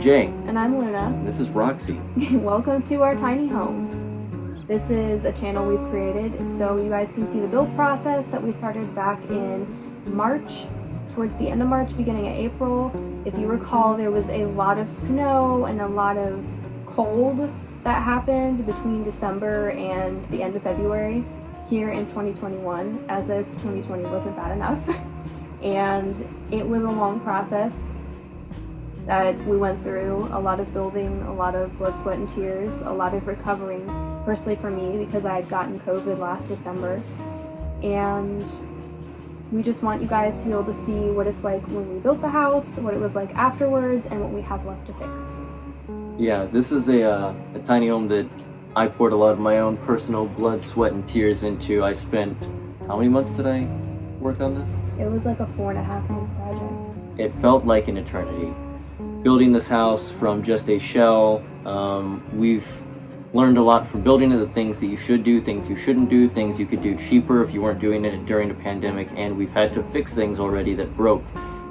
Jay. And I'm Luna. And this is Roxy. Welcome to our tiny home. This is a channel we've created so you guys can see the build process that we started back in March, towards the end of March, beginning of April. If you recall, there was a lot of snow and a lot of cold that happened between December and the end of February here in 2021, as if 2020 wasn't bad enough. And it was a long process that we went through, a lot of building, a lot of blood, sweat, and tears, a lot of recovering, personally for me, because I had gotten COVID last December. And we just want you guys to be able to see what it's like when we built the house, what it was like afterwards, and what we have left to fix. Yeah, this is a tiny home that I poured a lot of my own personal blood, sweat, and tears into. I spent, how many months did I work on this? It was like a 4.5-month project. It felt like an eternity. Building this house from just a shell, we've learned a lot from building it, the things that you should do, things you shouldn't do, things you could do cheaper if you weren't doing it during the pandemic, and we've had to fix things already that broke,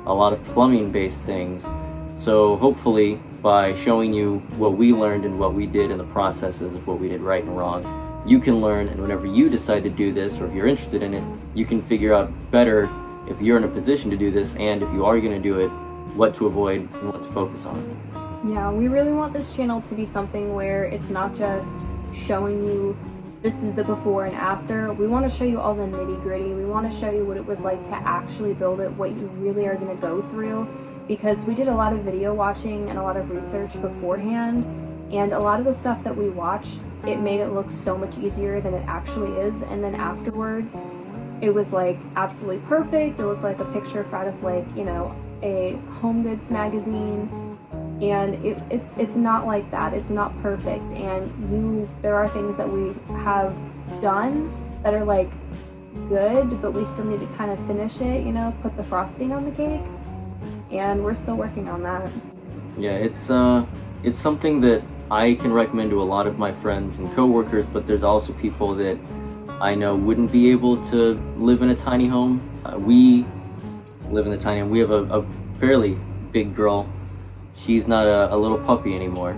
a lot of plumbing-based things. So hopefully, by showing you what we learned and what we did in the processes of what we did right and wrong, you can learn, and whenever you decide to do this, or if you're interested in it, you can figure out better if you're in a position to do this, and if you are going to do it, what to avoid and what to focus on. Yeah, we really want this channel to be something where it's not just showing you this is the before and after. We want to show you all the nitty gritty. We want to show you what it was like to actually build it, what you really are going to go through, because we did a lot of video watching and a lot of research beforehand, and a lot of the stuff that we watched, it made it look so much easier than it actually is. And then afterwards, it was like absolutely perfect. It looked like a picture out of, like, you know, a home goods magazine, and it's not like that. It's not perfect, and there are things that we have done that are like good, but we still need to kind of finish it, you know, put the frosting on the cake, and we're still working on that. Yeah, it's something that I can recommend to a lot of my friends and coworkers, but there's also people that I know wouldn't be able to live in a tiny home. We live in the tiny home. We have a fairly big girl. She's not a little puppy anymore.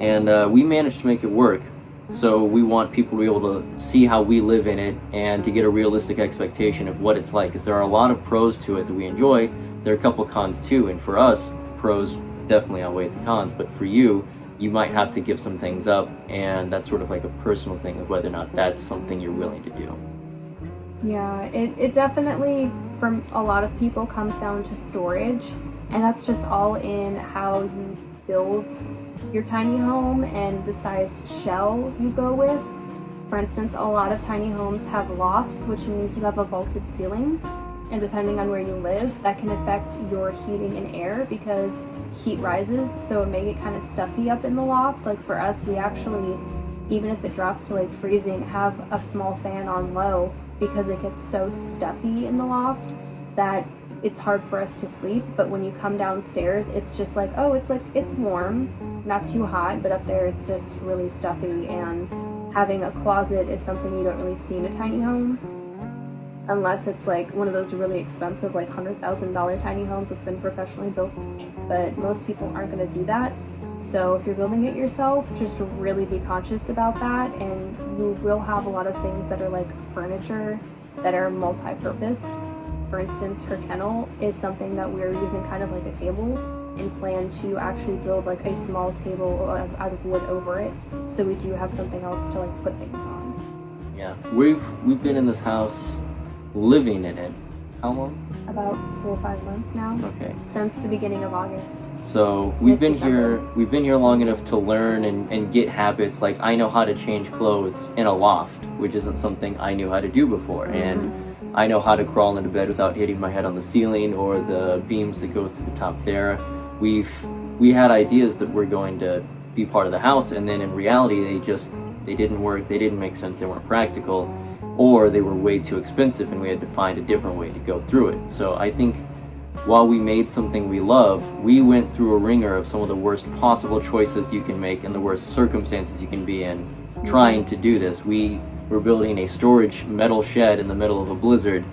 And we managed to make it work. So we want people to be able to see how we live in it and to get a realistic expectation of what it's like. Because there are a lot of pros to it that we enjoy. There are a couple cons too. And for us, the pros definitely outweigh the cons. But for you, you might have to give some things up. And that's sort of like a personal thing of whether or not that's something you're willing to do. Yeah, it definitely, from a lot of people, comes down to storage, and that's just all in how you build your tiny home and the size shell you go with. For instance, a lot of tiny homes have lofts, which means you have a vaulted ceiling, and depending on where you live, that can affect your heating and air because heat rises, so it may get kind of stuffy up in the loft. Like for us, we actually, even if it drops to like freezing, have a small fan on low because it gets so stuffy in the loft that it's hard for us to sleep. But when you come downstairs, it's just like, oh, it's warm, not too hot, but up there it's just really stuffy. And having a closet is something you don't really see in a tiny home unless it's like one of those really expensive, like $100,000 tiny homes that's been professionally built, but most people aren't going to do that. So if you're building it yourself, just really be conscious about that, and you will have a lot of things that are like furniture that are multi-purpose. For instance, her kennel is something that we're using kind of like a table, and plan to actually build like a small table out of wood over it, so we do have something else to like put things on. Yeah, we've been in this house, living in it, how long? About 4 or 5 months now. Okay. Since the beginning of August. So we've been December. here long enough to learn and get habits. Like I know how to change clothes in a loft, which isn't something I knew how to do before. And I know how to crawl into bed without hitting my head on the ceiling or the beams that go through the top there. We had ideas that were going to be part of the house, and then in reality they didn't work, they didn't make sense, they weren't practical, or they were way too expensive, and we had to find a different way to go through it. So I think while we made something we love, we went through a ringer of some of the worst possible choices you can make and the worst circumstances you can be in trying to do this. We were building a storage metal shed in the middle of a blizzard.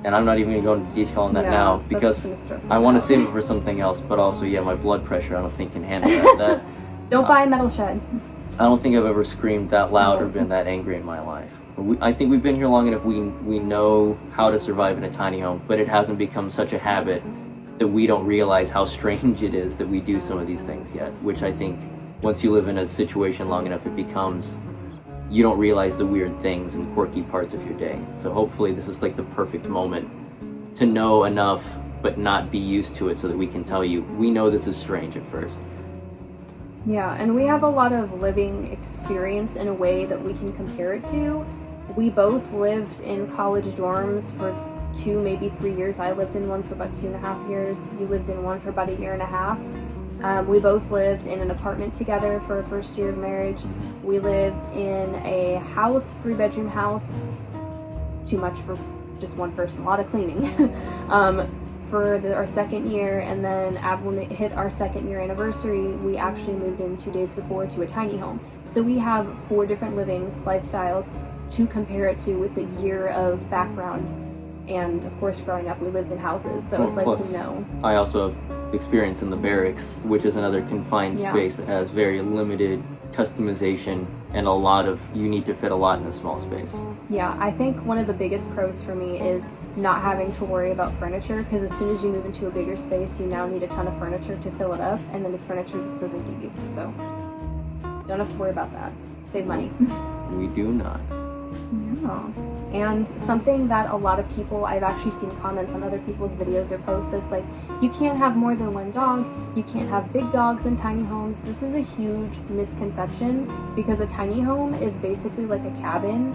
and I'm not even going to go into detail on that Yeah, now that's because gonna stress us I want to out. save it for something else. But also, yeah, my blood pressure, I don't think can handle that. Don't buy a metal shed. I don't think I've ever screamed that loud or been that angry in my life. I think we've been here long enough. We know how to survive in a tiny home, but it hasn't become such a habit that we don't realize how strange it is that we do some of these things yet. Which I think once you live in a situation long enough, it becomes, you don't realize the weird things and quirky parts of your day. So hopefully this is like the perfect moment to know enough but not be used to it so that we can tell you, we know this is strange at first. Yeah, and we have a lot of living experience in a way that we can compare it to. We both lived in college dorms for 2, maybe 3 years. I lived in one for about 2.5 years. You lived in one for about 1.5 years. We both lived in an apartment together for our first year of marriage. We lived in a house, 3-bedroom house. Too much for just one person, a lot of cleaning. For our second year, and then when it hit our 2nd year anniversary, we actually moved in 2 days before to a tiny home. So we have 4 different livings, lifestyles to compare it to with a year of background. And of course, growing up, we lived in houses, so Well, it's like plus, we know. I also have experience in the barracks, which is another confined Yeah. space that has very limited customization and you need to fit a lot in a small space. Yeah, I think one of the biggest pros for me is not having to worry about furniture, because as soon as you move into a bigger space, you now need a ton of furniture to fill it up, and then it's furniture that doesn't get used, so don't have to worry about that. Save money. We do not. Yeah. And something that a lot of people, I've actually seen comments on other people's videos or posts, it's like, you can't have more than one dog, you can't have big dogs in tiny homes. This is a huge misconception, because a tiny home is basically like a cabin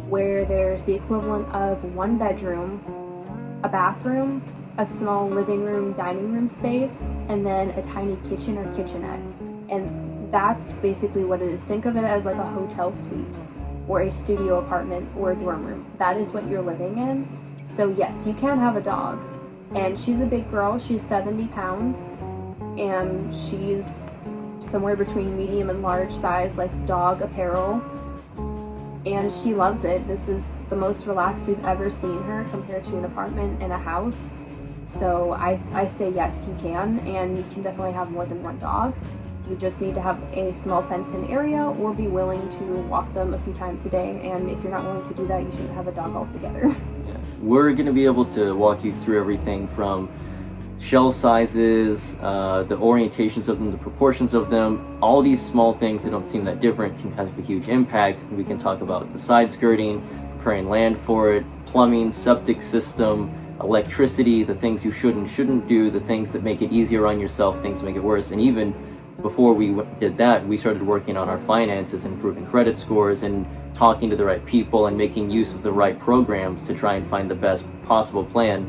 where there's the equivalent of 1 bedroom, a bathroom, a small living room, dining room space, and then a tiny kitchen or kitchenette. And that's basically what it is. Think of it as like a hotel suite, or a studio apartment, or a dorm room. That is what you're living in. So yes, you can have a dog. And she's a big girl, she's 70 pounds, and she's somewhere between medium and large size, like dog apparel. And she loves it. This is the most relaxed we've ever seen her compared to an apartment and a house. So I say yes, you can, and you can definitely have more than 1 dog. You just need to have a small fenced-in area, or be willing to walk them a few times a day. And if you're not willing to do that, you shouldn't have a dog altogether. Yeah. We're going to be able to walk you through everything from shell sizes, the orientations of them, the proportions of them. All these small things that don't seem that different can have a huge impact. We can talk about the side skirting, preparing land for it, plumbing, septic system, electricity, the things you should and shouldn't do, the things that make it easier on yourself, things that make it worse. And even before we did that, we started working on our finances, improving credit scores, and talking to the right people and making use of the right programs to try and find the best possible plan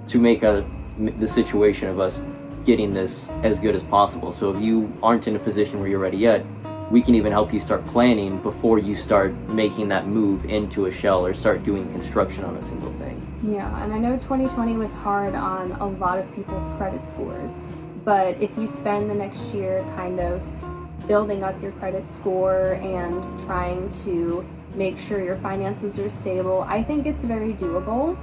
to make the situation of us getting this as good as possible. So if you aren't in a position where you're ready yet, we can even help you start planning before you start making that move into a shell or start doing construction on a single thing. Yeah, and I know 2020 was hard on a lot of people's credit scores. But if you spend the next year kind of building up your credit score and trying to make sure your finances are stable, I think it's very doable.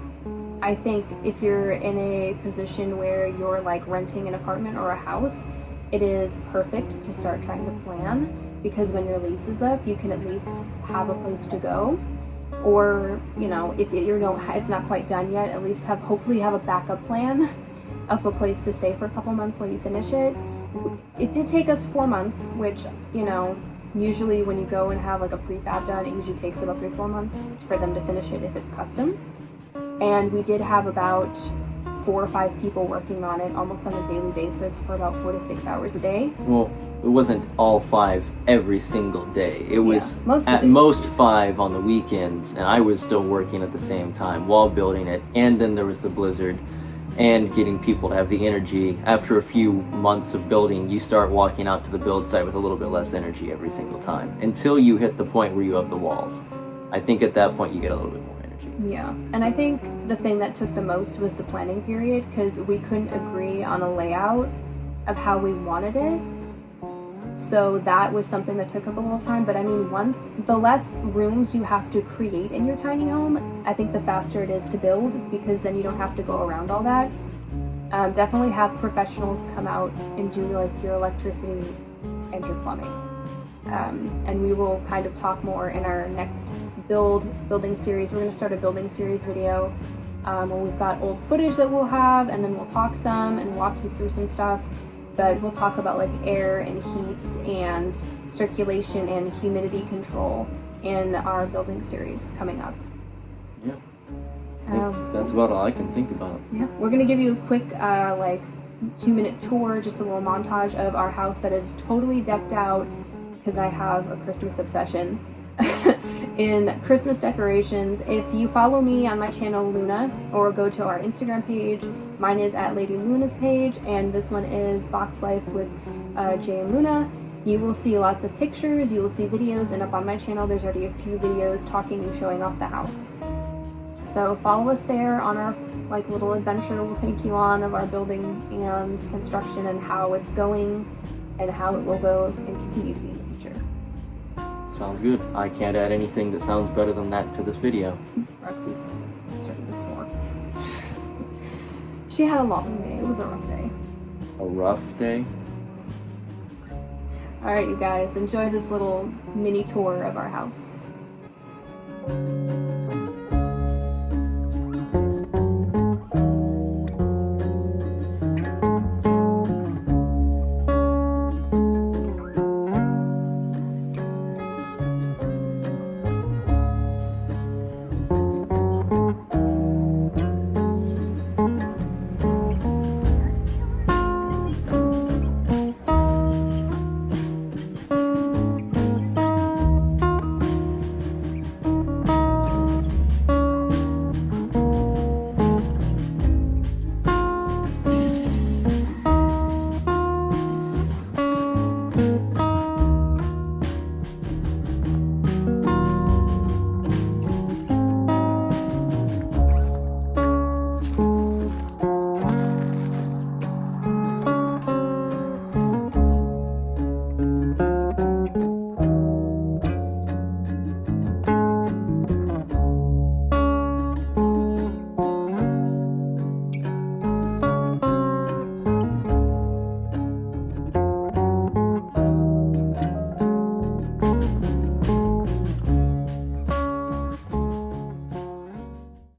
I think if you're in a position where you're like renting an apartment or a house, it is perfect to start trying to plan, because when your lease is up, you can at least have a place to go. Or, you know, if it's not quite done yet, at least hopefully have a backup plan of a place to stay for a couple months while you finish it. It did take us 4 months, which, you know, usually when you go and have like a prefab done, it usually takes about 3 or 4 months for them to finish it if it's custom. And we did have about 4 or 5 people working on it almost on a daily basis for about 4 to 6 hours a day. Well, it wasn't all 5 every single day. It was at days. most 5 on the weekends, and I was still working at the same time while building it. And then there was the blizzard and getting people to have the energy. After a few months of building, you start walking out to the build site with a little bit less energy every single time until you hit the point where you have the walls. I think at that point you get a little bit more energy. Yeah, and I think the thing that took the most was the planning period, because we couldn't agree on a layout of how we wanted it. So that was something that took up a little time. But I mean, the less rooms you have to create in your tiny home, I think the faster it is to build, because then you don't have to go around all that. Definitely have professionals come out and do like your electricity and your plumbing. And we will kind of talk more in our next building series. We're going to start a building series video where we've got old footage that we'll have, and then we'll talk some and walk you through some stuff. But we'll talk about like air and heat and circulation and humidity control in our building series coming up. Yeah. I think that's about all I can think about. Yeah, we're gonna give you a quick like 2-minute tour, just a little montage of our house that is totally decked out, because I have a Christmas obsession in Christmas decorations. If you follow me on my channel Luna, or go to our Instagram page, mine is at Lady Luna's page, and this one is Box Life with Jay and Luna. You will see lots of pictures, you will see videos, and up on my channel there's already a few videos talking and showing off the house. So follow us there on our like little adventure we'll take you on of our building and construction and how it's going and how it will go and continue to be in the future. Sounds good. I can't add anything that sounds better than that to this video. Roxy's starting to snore. She had a long day. It was a rough day. A rough day? Alright, you guys, enjoy this little mini tour of our house.